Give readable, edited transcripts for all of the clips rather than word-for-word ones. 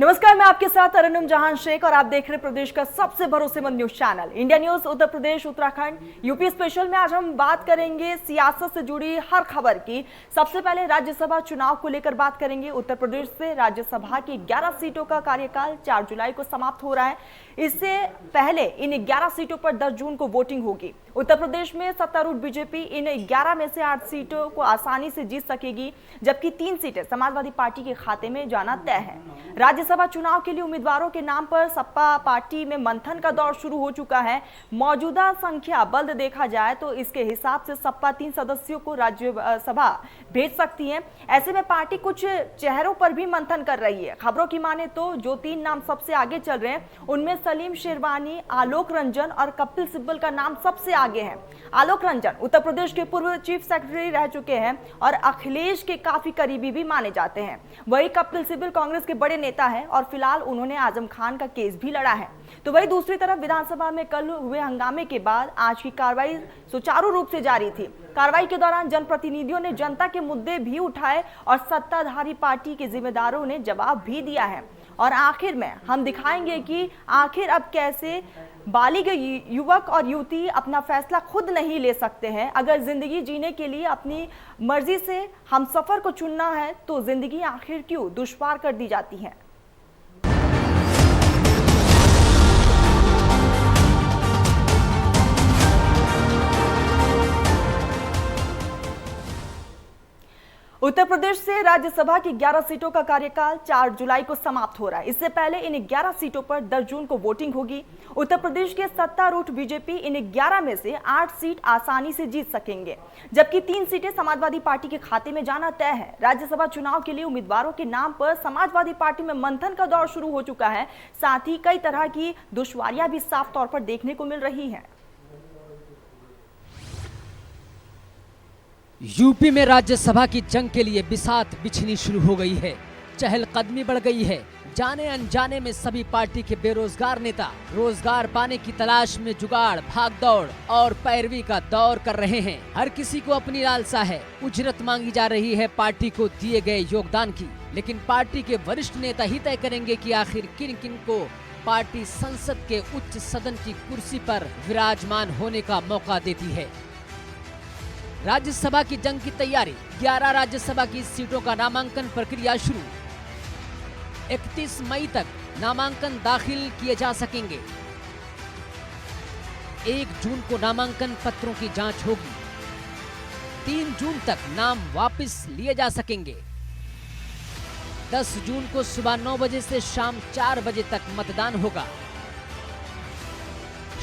नमस्कार, मैं आपके साथ अरनुम जहान शेख और आप देख रहे हैं प्रदेश का सबसे भरोसेमंद news channel India news. Uttar Pradesh, Uttarakhand, UP special में आज हम बात करेंगे सियासत से जुड़ी हर खबर की। सबसे पहले राज्यसभा चुनाव को लेकर बात करेंगे। उत्तर प्रदेश से राज्यसभा की 11 सीटों का कार्यकाल 4 जुलाई को समाप्त हो रहा है। इससे पहले इन 11 सीटों पर 10 जून को वोटिंग होगी। उत्तर प्रदेश में सत्तारूढ़ बीजेपी इन 11 में से 8 सीटों को आसानी से जीत सकेगी, जबकि 3 सीटें समाजवादी पार्टी के खाते में जाना तय है। राज्यसभा चुनाव के लिए उम्मीदवारों के नाम पर सपा पार्टी में मंथन का दौर शुरू हो चुका है। मौजूदा संख्या बल देखा जाए तो इसके हिसाब से सपा 3 सदस्यों को राज्यसभा भेज सकती है। ऐसे में पार्टी कुछ चेहरों पर भी मंथन कर रही है। खबरों की माने तो जो 3 नाम सबसे आगे चल रहे हैं उनमें सलीम शेरवानी, आलोक रंजन और कपिल सिब्बल का नाम सबसे आगे है। आलोक रंजन उत्तर प्रदेश के पूर्व चीफ सेक्रेटरी रह चुके हैं और अखिलेश के काफी करीबी भी माने जाते हैं। वही कपिल सिब्बल कांग्रेस के बड़े नेता है और फिलहाल उन्होंने आजम खान का केस भी लड़ा है। तो वही दूसरी तरफ विधानसभा में कल हुए हंगामे के बाद आज की कार्रवाई सुचारू रूप से जारी थी। कार्रवाई के दौरान जनप्रतिनिधियों ने जनता के मुद्दे भी उठाए और सत्ताधारी पार्टी के जिम्मेदारों ने जवाब भी दिया है। और आखिर में हम दिखाएंगे कि आखिर अब कैसे बालिग युवक और युवती अपना फैसला खुद नहीं ले सकते हैं। अगर जिंदगी जीने के लिए अपनी मर्जी से हम सफर को चुनना है तो जिंदगी आखिर क्यों दुश्वार कर दी जाती है। उत्तर प्रदेश से राज्यसभा की 11 सीटों का कार्यकाल 4 जुलाई को समाप्त हो रहा है। इससे पहले इन 11 सीटों पर 10 जून को वोटिंग होगी। उत्तर प्रदेश के सत्तारूढ़ बीजेपी इन 11 में से 8 सीट आसानी से जीत सकेंगे, जबकि 3 सीटें समाजवादी पार्टी के खाते में जाना तय है। राज्यसभा चुनाव के लिए उम्मीदवारों के नाम पर समाजवादी पार्टी में मंथन का दौर शुरू हो चुका है। साथ ही कई तरह की दुश्वारियां भी साफ तौर पर देखने को मिल रही है। यूपी में राज्यसभा की जंग के लिए बिसात बिछनी शुरू हो गई है। चहलकदमी बढ़ गई है। जाने अनजाने में सभी पार्टी के बेरोजगार नेता रोजगार पाने की तलाश में जुगाड़, भागदौड़ और पैरवी का दौर कर रहे हैं। हर किसी को अपनी लालसा है। उजरत मांगी जा रही है पार्टी को दिए गए योगदान की, लेकिन पार्टी के वरिष्ठ नेता ही तय करेंगे कि आखिर किन किन को पार्टी संसद के उच्च सदन की कुर्सी पर विराजमान होने का मौका देती है। राज्यसभा की जंग की तैयारी। 11 राज्यसभा की सीटों का नामांकन प्रक्रिया शुरू। 31 मई तक नामांकन दाखिल किए जा सकेंगे। 1 जून को नामांकन पत्रों की जांच होगी। 3 जून तक नाम वापस लिए जा सकेंगे। 10 जून को सुबह 9 बजे से शाम 4 बजे तक मतदान होगा।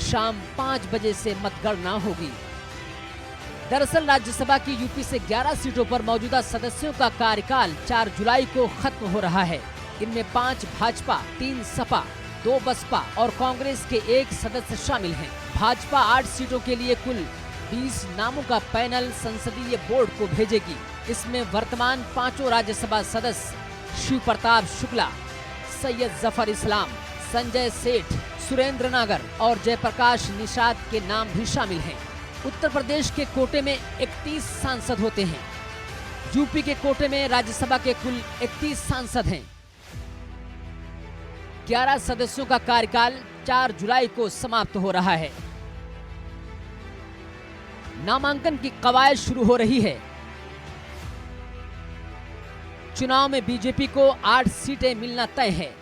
शाम 5 बजे से मतगणना होगी। दरअसल राज्यसभा की यूपी से 11 सीटों पर मौजूदा सदस्यों का कार्यकाल 4 जुलाई को खत्म हो रहा है। इनमें 5 भाजपा, 3 सपा, 2 बसपा और कांग्रेस के 1 सदस्य शामिल हैं। भाजपा 8 सीटों के लिए कुल 20 नामों का पैनल संसदीय बोर्ड को भेजेगी। इसमें वर्तमान 5 राज्यसभा सदस्य शिव प्रताप शुक्ला, सैयद जफर इस्लाम, संजय सेठ, सुरेंद्र नागर और जयप्रकाश निषाद के नाम भी शामिल हैं। उत्तर प्रदेश के कोटे में 31 सांसद होते हैं। यूपी के कोटे में राज्यसभा के कुल 31 सांसद हैं। 11 सदस्यों का कार्यकाल 4 जुलाई को समाप्त हो रहा है। नामांकन की कवायद शुरू हो रही है। चुनाव में बीजेपी को 8 सीटें मिलना तय है।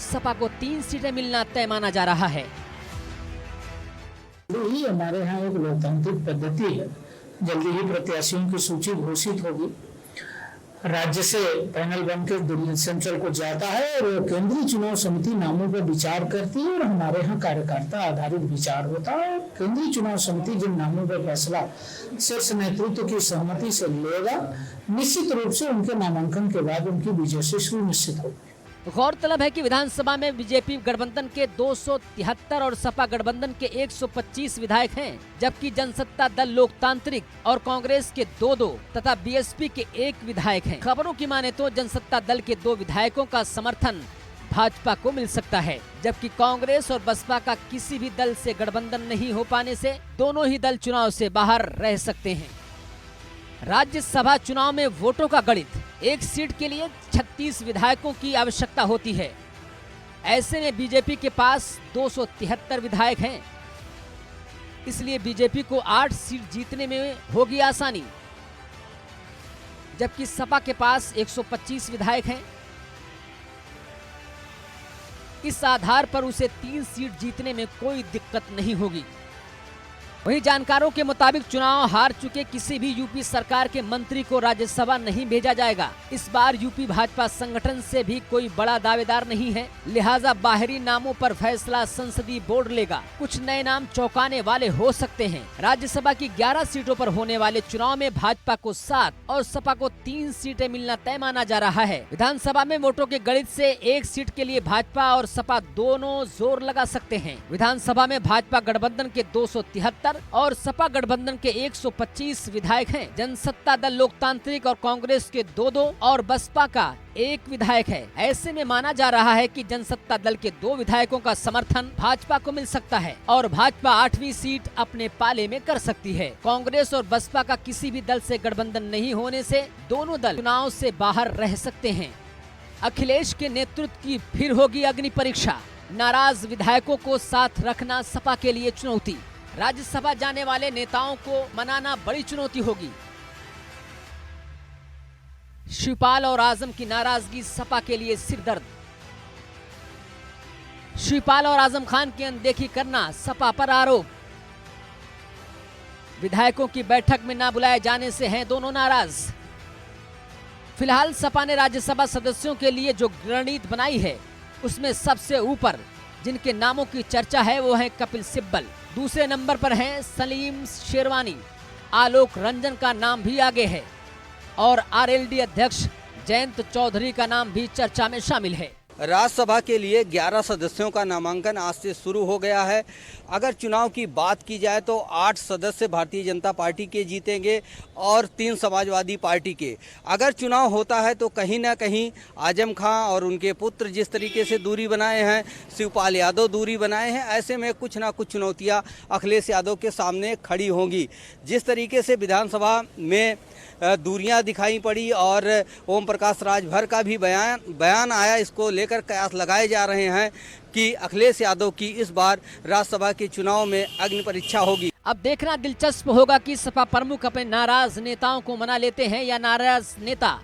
सपा को 3 सीटें मिलना तय माना जा रहा है। ही हमारे यहाँ एक लोकतांत्रिक पद्धति है। जल्दी ही प्रत्याशियों की सूची घोषित होगी। राज्य से पैनल बनकर सेंट्रल को जाता है और केंद्रीय चुनाव समिति नामों पर विचार करती है और हमारे यहाँ कार्यकर्ता आधारित विचार होता है। केंद्रीय चुनाव समिति जिन नामों पर फैसला शीर्ष नेतृत्व की सहमति से लेगा, निश्चित रूप से उनके नामांकन के बाद उनकी विजय से सुनिश्चित होगी। गौरतलब है कि विधानसभा में बीजेपी गठबंधन के 273 और सपा गठबंधन के 125 विधायक हैं, जबकि जनसत्ता दल लोकतांत्रिक और कांग्रेस के 2 तथा बीएसपी के 1 विधायक हैं। खबरों की माने तो जनसत्ता दल के 2 विधायकों का समर्थन भाजपा को मिल सकता है, जबकि कांग्रेस और बसपा का किसी भी दल से गठबंधन नहीं हो पाने से दोनों ही दल चुनाव से बाहर रह सकते हैं। राज्यसभा चुनाव में वोटों का गणित। एक सीट के लिए 36 विधायकों की आवश्यकता होती है। ऐसे में बीजेपी के पास 273 विधायक हैं, इसलिए बीजेपी को 8 सीट जीतने में होगी आसानी, जबकि सपा के पास 125 विधायक हैं। इस आधार पर उसे 3 सीट जीतने में कोई दिक्कत नहीं होगी। वहीं जानकारों के मुताबिक चुनाव हार चुके किसी भी यूपी सरकार के मंत्री को राज्यसभा नहीं भेजा जाएगा। इस बार यूपी भाजपा संगठन से भी कोई बड़ा दावेदार नहीं है, लिहाजा बाहरी नामों पर फैसला संसदीय बोर्ड लेगा। कुछ नए नाम चौंकाने वाले हो सकते हैं। राज्यसभा की 11 सीटों पर होने वाले चुनाव में भाजपा को 7 और सपा को 3 सीटें मिलना तय माना जा रहा है। विधानसभा में वोटों के गणित से 1 सीट के लिए भाजपा और सपा दोनों जोर लगा सकते हैं। विधानसभा में भाजपा गठबंधन के 273 और सपा गठबंधन के 125 विधायक हैं। जनसत्ता दल लोकतांत्रिक और कांग्रेस के 2-2 और बसपा का 1 विधायक है। ऐसे में माना जा रहा है कि जनसत्ता दल के 2 विधायकों का समर्थन भाजपा को मिल सकता है और भाजपा 8वीं सीट अपने पाले में कर सकती है। कांग्रेस और बसपा का किसी भी दल से गठबंधन नहीं होने से दोनों दल चुनाव से बाहर रह सकते हैं। अखिलेश के नेतृत्व की फिर होगी अग्नि परीक्षा। नाराज विधायकों को साथ रखना सपा के लिए चुनौती। राज्यसभा जाने वाले नेताओं को मनाना बड़ी चुनौती होगी। शिवपाल और आजम की नाराजगी सपा के लिए सिरदर्द। शिवपाल और आजम खान की अनदेखी करना सपा पर आरोप। विधायकों की बैठक में न बुलाए जाने से हैं दोनों नाराज। फिलहाल सपा ने राज्यसभा सदस्यों के लिए जो रणनीति बनाई है उसमें सबसे ऊपर जिनके नामों की चर्चा है वो है कपिल सिब्बल। दूसरे नंबर पर हैं सलीम शेरवानी। आलोक रंजन का नाम भी आगे है और आरएलडी अध्यक्ष जयंत चौधरी का नाम भी चर्चा में शामिल है। राज्यसभा के लिए 11 सदस्यों का नामांकन आज से शुरू हो गया है। अगर चुनाव की बात की जाए तो 8 सदस्य भारतीय जनता पार्टी के जीतेंगे और 3 समाजवादी पार्टी के। अगर चुनाव होता है तो कहीं ना कहीं आजम खां और उनके पुत्र जिस तरीके से दूरी बनाए हैं, शिवपाल यादव दूरी बनाए हैं, ऐसे में कुछ ना कुछ चुनौतियां अखिलेश यादव के सामने खड़ी होंगी। जिस तरीके से विधानसभा में दूरियां दिखाई पड़ी और ओम प्रकाश राजभर का भी बयान आया, इसको लेकर कयास लगाए जा रहे हैं कि अखिलेश यादव की इस बार राज्यसभा के चुनाव में अग्नि परीक्षा होगी। अब देखना दिलचस्प होगा कि सपा प्रमुख अपने नाराज नेताओं को मना लेते हैं या नाराज नेता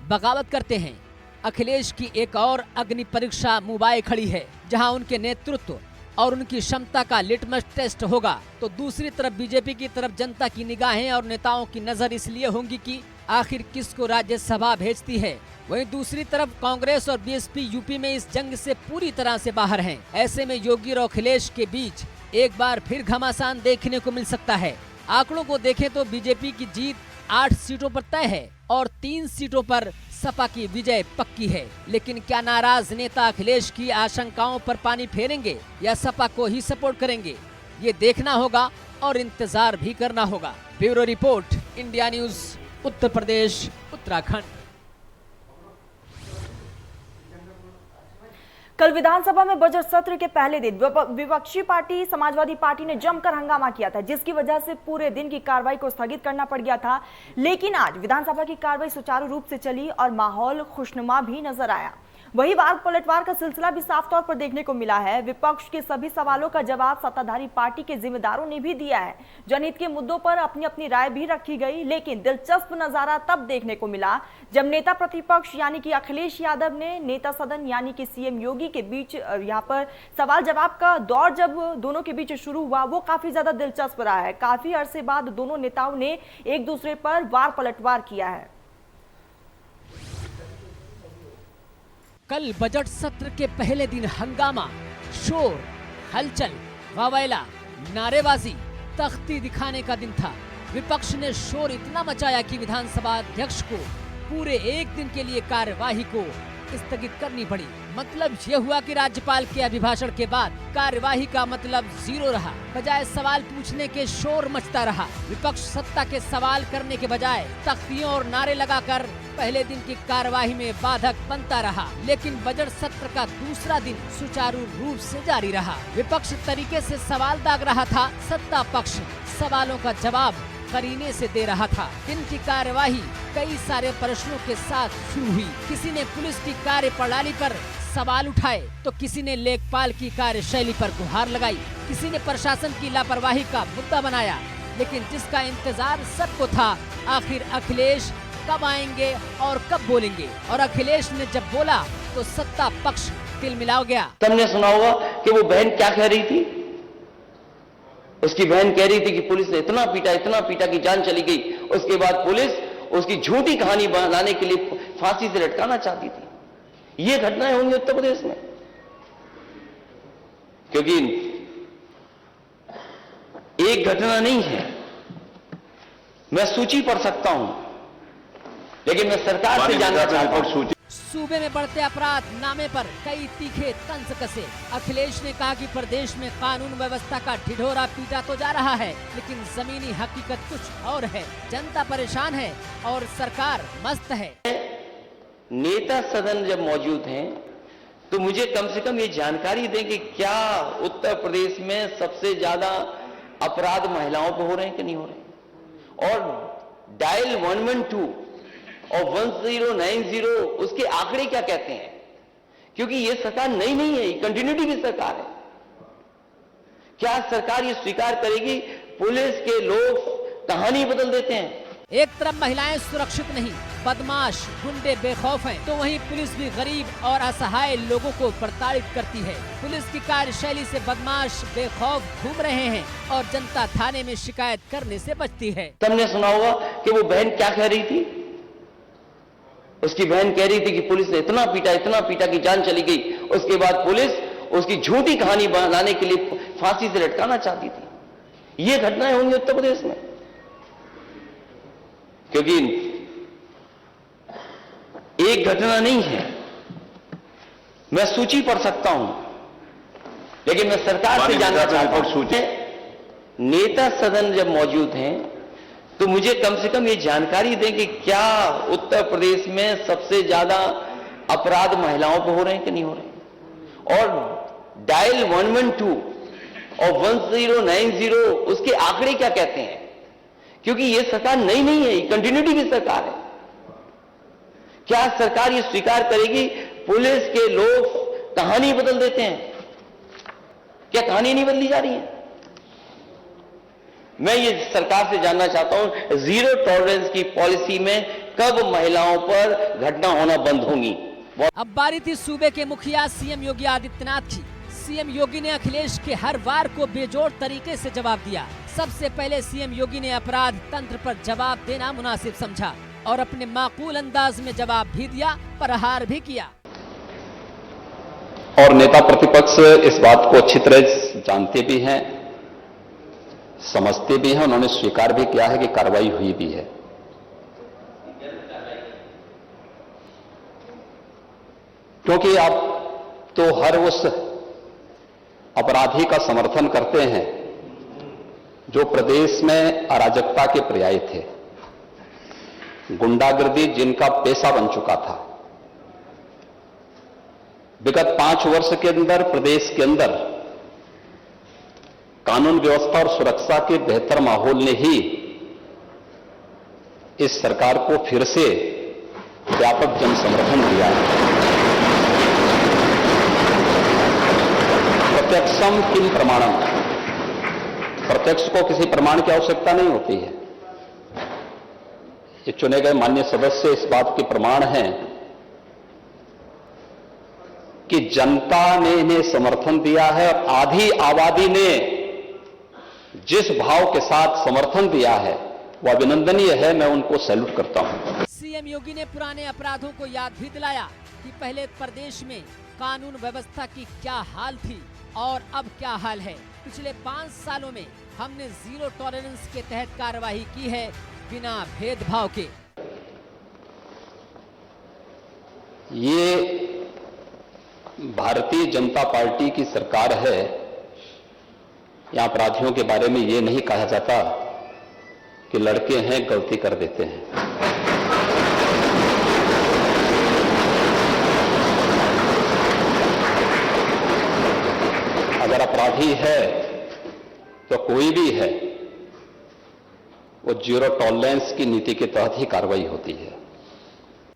बगावत करते हैं। अखिलेश की एक और अग्नि परीक्षा मुंबई खड़ी है, जहां उनके नेतृत्व और उनकी क्षमता का लिटमस टेस्ट होगा। तो दूसरी तरफ बीजेपी की तरफ जनता की निगाहें और नेताओं की नजर इसलिए होंगी कि आखिर किसको राज्यसभा भेजती है। वहीं दूसरी तरफ कांग्रेस और बीएसपी यूपी में इस जंग से पूरी तरह से बाहर हैं। ऐसे में योगी और अखिलेश के बीच एक बार फिर घमासान देखने को मिल सकता है। आंकड़ों को देखें तो बीजेपी की जीत 8 सीटों पर तय है और 3 सीटों पर सपा की विजय पक्की है। लेकिन क्या नाराज नेता अखिलेश की आशंकाओं पर पानी फेरेंगे या सपा को ही सपोर्ट करेंगे, ये देखना होगा और इंतजार भी करना होगा। Bureau report, India news, Uttar Pradesh, Uttarakhand. कल विधानसभा में बजट सत्र के पहले दिन विपक्षी पार्टी समाजवादी पार्टी ने जमकर हंगामा किया था, जिसकी वजह से पूरे दिन की कार्रवाई को स्थगित करना पड़ गया था। लेकिन आज विधानसभा की कार्रवाई सुचारू रूप से चली और माहौल खुशनुमा भी नजर आया। वही वाद पलटवार का सिलसिला भी साफ तौर पर देखने को मिला है। विपक्ष के सभी सवालों का जवाब सत्ताधारी पार्टी के जिम्मेदारों ने भी दिया है। जनहित के मुद्दों पर अपनी अपनी राय भी रखी गई। लेकिन दिलचस्प नजारा तब देखने को मिला जब नेता प्रतिपक्ष यानी कि अखिलेश यादव ने नेता सदन यानी कि सीएम योगी के बीच यहाँ पर सवाल जवाब का दौर जब दोनों के बीच शुरू हुआ, वो काफी ज्यादा दिलचस्प रहा है। काफी अरसे बाद दोनों नेताओं ने एक दूसरे पर वार पलटवार किया है। कल बजट सत्र के पहले दिन हंगामा, शोर, हलचल, वावैला, नारेबाजी, तख्ती दिखाने का दिन था। विपक्ष ने शोर इतना मचाया कि विधानसभा अध्यक्ष को पूरे एक दिन के लिए कार्यवाही को स्थगित करनी पड़ी। मतलब ये हुआ कि राज्यपाल के अभिभाषण के बाद कार्यवाही का मतलब जीरो रहा। बजाय सवाल पूछने के शोर मचता रहा। विपक्ष सत्ता के सवाल करने के बजाय तख्तियों और नारे लगाकर पहले दिन की कार्यवाही में बाधक बनता रहा। लेकिन बजट सत्र का दूसरा दिन सुचारू रूप से जारी रहा। विपक्ष तरीके से सवाल दाग रहा था, सत्ता पक्ष सवालों का जवाब करीने से दे रहा था। दिन की कार्यवाही कई सारे प्रश्नों के साथ शुरू हुई। किसी ने पुलिस की कार्यप्रणाली पर सवाल उठाए तो किसी ने लेखपाल की कार्यशैली पर गुहार लगाई, किसी ने प्रशासन की लापरवाही का मुद्दा बनाया। लेकिन जिसका इंतजार सबको था, आखिर अखिलेश कब आएंगे और कब बोलेंगे। और अखिलेश ने जब बोला तो सत्ता पक्ष तिलमिला गया। तुमने सुना होगा कि वो बहन क्या कह रही थी। उसकी बहन कह रही थी कि पुलिस ने इतना पीटा कि जान चली गई। उसके बाद पुलिस उसकी झूठी कहानी बनाने के लिए फांसी से लटकाना चाहती थी। ये घटनाएं होंगी उत्तर प्रदेश में, क्योंकि एक घटना नहीं है। मैं सूची पढ़ सकता हूं, लेकिन मैं सरकार से जानना चाहता हूं। सूबे में बढ़ते अपराध नामे पर कई तीखे तंज कसे। अखिलेश ने कहा कि प्रदेश में कानून व्यवस्था का ढिढोरा पीटा तो जा रहा है, लेकिन जमीनी हकीकत कुछ और है। जनता परेशान है और सरकार मस्त है। नेता सदन जब मौजूद हैं, तो मुझे कम से कम ये जानकारी दें कि क्या उत्तर प्रदेश में सबसे ज्यादा अपराध महिलाओं पर हो रहे हैं कि नहीं हो रहे, और डायल 112 और 1090 उसके आंकड़े क्या कहते हैं। क्योंकि ये सरकार नई नहीं है, ये कंटिन्यूटी की सरकार है। क्या सरकार ये स्वीकार करेगी पुलिस के लोग कहानी बदल देते हैं? एक तरफ महिलाएं सुरक्षित नहीं, बदमाश गुंडे बेखौफ हैं, तो वहीं पुलिस भी गरीब और असहाय लोगों को प्रताड़ित करती है। पुलिस की कार्यशैली से बदमाश बेखौफ घूम रहे हैं और जनता थाने में शिकायत करने से बचती है। तुमने सुना होगा कि वो बहन क्या कह रही थी। उसकी बहन कह रही थी कि पुलिस ने इतना पीटा कि जान चली गई। उसके बाद पुलिस उसकी झूठी कहानी बनाने के लिए फांसी से लटकाना चाहती थी। ये घटनाएं होंगी उत्तर प्रदेश में, क्योंकि एक घटना नहीं है। मैं सूची पढ़ सकता हूं, लेकिन मैं सरकार से जानना चाहता हूं। नेता सदन जब मौजूद हैं, तो मुझे कम से कम ये जानकारी दें कि क्या उत्तर प्रदेश में सबसे ज्यादा अपराध महिलाओं पर हो रहे हैं कि नहीं हो रहे, और डायल 112 और 1090 उसके आंकड़े क्या कहते हैं। क्योंकि ये सरकार नई नहीं है, ये कंटिन्यूटी की सरकार है। क्या सरकार ये स्वीकार करेगी पुलिस के लोग कहानी बदल देते हैं? क्या कहानी नहीं बदली जा रही है? मैं ये सरकार से जानना चाहता हूं, जीरो टॉलरेंस की पॉलिसी में कब महिलाओं पर घटना होना बंद होंगी। अब बारी थी सूबे के मुखिया सीएम योगी आदित्यनाथ की। सीएम योगी ने अखिलेश के हर वार को बेजोड़ तरीके से जवाब दिया। सबसे पहले सीएम योगी ने अपराध तंत्र पर जवाब देना मुनासिब समझा और अपने माकूल अंदाज में जवाब भी दिया, प्रहार भी किया। और नेता प्रतिपक्ष इस बात को अच्छी तरह जानते भी हैं, समझते भी हैं, उन्होंने स्वीकार भी किया है कि कार्रवाई हुई भी है। क्योंकि आप तो हर उस अपराधी का समर्थन करते हैं जो प्रदेश में अराजकता के पर्याय थे, गुंडागर्दी जिनका पेशा बन चुका था। विगत 5 वर्ष के अंदर प्रदेश के अंदर कानून व्यवस्था और सुरक्षा के बेहतर माहौल ने ही इस सरकार को फिर से व्यापक जन समर्थन दिया है। प्रत्यक्षम किम प्रमाणम, प्रत्यक्ष को किसी प्रमाण की आवश्यकता नहीं होती है। ये चुने गए माननीय सदस्य इस बात के प्रमाण हैं कि जनता ने इन्हें समर्थन दिया है और आधी आबादी ने जिस भाव के साथ समर्थन दिया है वो अभिनंदनीय है। मैं उनको सैल्यूट करता हूं। सीएम योगी ने पुराने अपराधों को याद भी दिलाया कि पहले प्रदेश में कानून व्यवस्था की क्या हाल थी और अब क्या हाल है। पिछले 5 सालों में हमने जीरो टॉलरेंस के तहत कार्रवाई की है, बिना भेदभाव के। ये भारतीय जनता पार्टी की सरकार है। यहां अपराधियों के बारे में ये नहीं कहा जाता कि लड़के हैं गलती कर देते हैं। अगर अपराधी है तो कोई भी है, वो जीरो टॉलरेंस की नीति के तहत ही कार्रवाई होती है।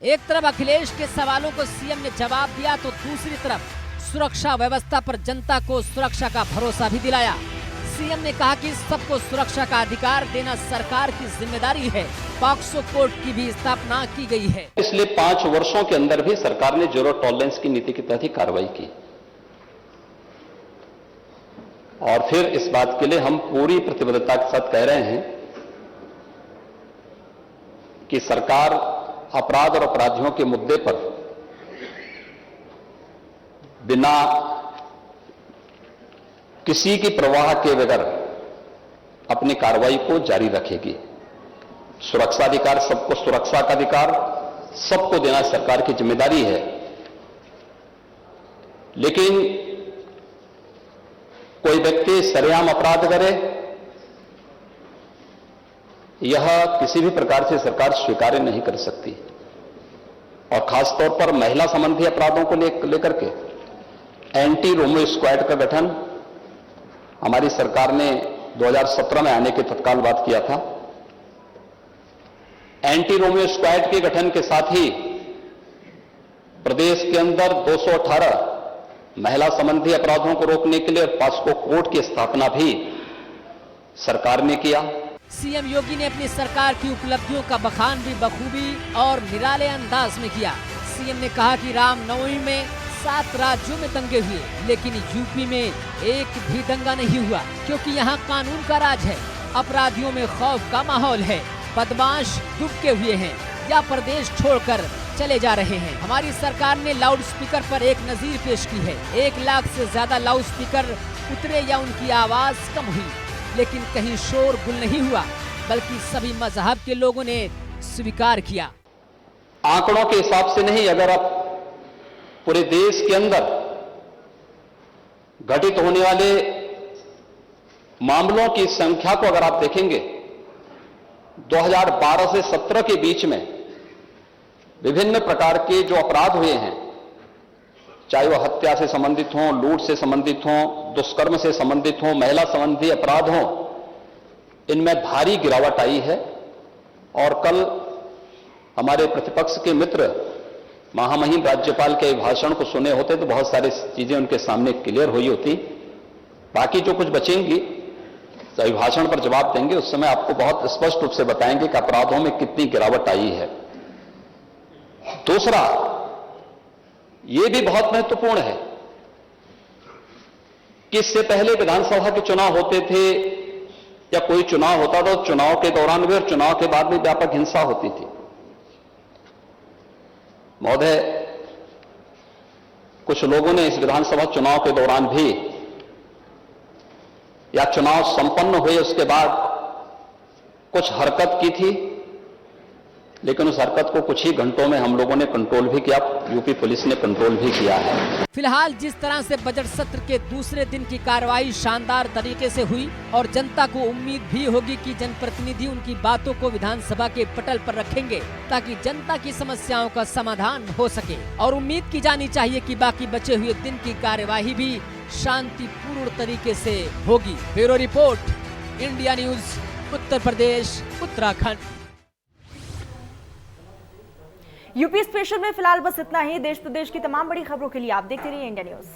एक तरफ अखिलेश के सवालों को सीएम ने जवाब दिया तो दूसरी तरफ सुरक्षा व्यवस्था पर जनता को सुरक्षा का भरोसा भी दिलाया। सीएम ने कहा कि सबको सुरक्षा का अधिकार देना सरकार की जिम्मेदारी है। पॉक्सो कोर्ट की भी स्थापना की गई है। पिछले 5 वर्षों के अंदर भी सरकार ने जीरो टॉलरेंस की नीति के तहत ही कार्रवाई की और फिर इस बात के लिए हम पूरी प्रतिबद्धता के साथ कह रहे हैं कि सरकार अपराध और अपराधियों के मुद्दे पर बिना किसी की परवाह के बगैर अपनी कार्रवाई को जारी रखेगी। सुरक्षा अधिकार, सबको सुरक्षा का अधिकार सबको देना सरकार की जिम्मेदारी है, लेकिन कोई व्यक्ति सरेआम अपराध करे यह किसी भी प्रकार से सरकार स्वीकार नहीं कर सकती। और खासतौर पर महिला संबंधी अपराधों को लेकर के एंटी रोमियो स्क्वाड का गठन हमारी सरकार ने 2017 में आने के तत्काल बाद किया था। एंटी रोमियो स्क्वाड के गठन के साथ ही प्रदेश के अंदर 218 महिला संबंधी अपराधों को रोकने के लिए पॉक्सो कोर्ट की स्थापना भी सरकार ने किया। सीएम योगी ने अपनी सरकार की उपलब्धियों का बखान भी बखूबी और निराले अंदाज में किया। सीएम ने कहा कि रामनवमी में 7 राज्यों में दंगे हुए, लेकिन यूपी में एक भी दंगा नहीं हुआ, क्योंकि यहाँ कानून का राज है। अपराधियों में खौफ का माहौल है। बदमाश दुबके हुए हैं या प्रदेश छोड़कर चले जा रहे हैं। हमारी सरकार ने लाउड स्पीकर पर एक नजीर पेश की है। 1 लाख से ज्यादा लाउड स्पीकर उतरे या उनकी आवाज कम हुई, लेकिन कहीं शोर गुल नहीं हुआ, बल्कि सभी मजहब के लोगों ने स्वीकार किया। आंकड़ों के हिसाब से नहीं, अगर आप पूरे देश के अंदर घटित होने वाले मामलों की संख्या को अगर आप देखेंगे, 2012 से 17 के बीच में विभिन्न प्रकार के जो अपराध हुए हैं, चाहे वह हत्या से संबंधित हों, लूट से संबंधित हों, दुष्कर्म से संबंधित हों, महिला संबंधी अपराध हों, इनमें भारी गिरावट आई है। और कल हमारे प्रतिपक्ष के मित्र महामहिम राज्यपाल के भाषण को सुने होते तो बहुत सारी चीजें उनके सामने क्लियर हुई होती। बाकी जो कुछ बचेंगी तो अभिभाषण पर जवाब देंगे, उस समय आपको बहुत स्पष्ट रूप से बताएंगे कि अपराधों में कितनी गिरावट आई है। दूसरा, यह भी बहुत महत्वपूर्ण है कि इससे पहले विधानसभा के चुनाव होते थे या कोई चुनाव होता था, चुनाव के दौरान भी और चुनाव के बाद भी व्यापक हिंसा होती थी। महोदय, कुछ लोगों ने इस विधानसभा चुनाव के दौरान भी या चुनाव संपन्न हुए उसके बाद कुछ हरकत की थी, लेकिन उस हरकत को कुछ ही घंटों में हम लोगों ने कंट्रोल भी किया, यूपी पुलिस ने कंट्रोल भी किया है। फिलहाल जिस तरह से बजट सत्र के दूसरे दिन की कार्रवाई शानदार तरीके से हुई और जनता को उम्मीद भी होगी कि जनप्रतिनिधि उनकी बातों को विधानसभा के पटल पर रखेंगे, ताकि जनता की समस्याओं का समाधान हो सके। और उम्मीद की जानी चाहिए कि बाकी बचे हुए दिन की कार्यवाही भी शांतिपूर्ण तरीके से होगी। Bureau report, India news, Uttar Pradesh, Uttarakhand. UP special में फिलहाल बस इतना ही। देश प्रदेश की तमाम बड़ी खबरों के लिए आप देखते रहिए इंडिया न्यूज।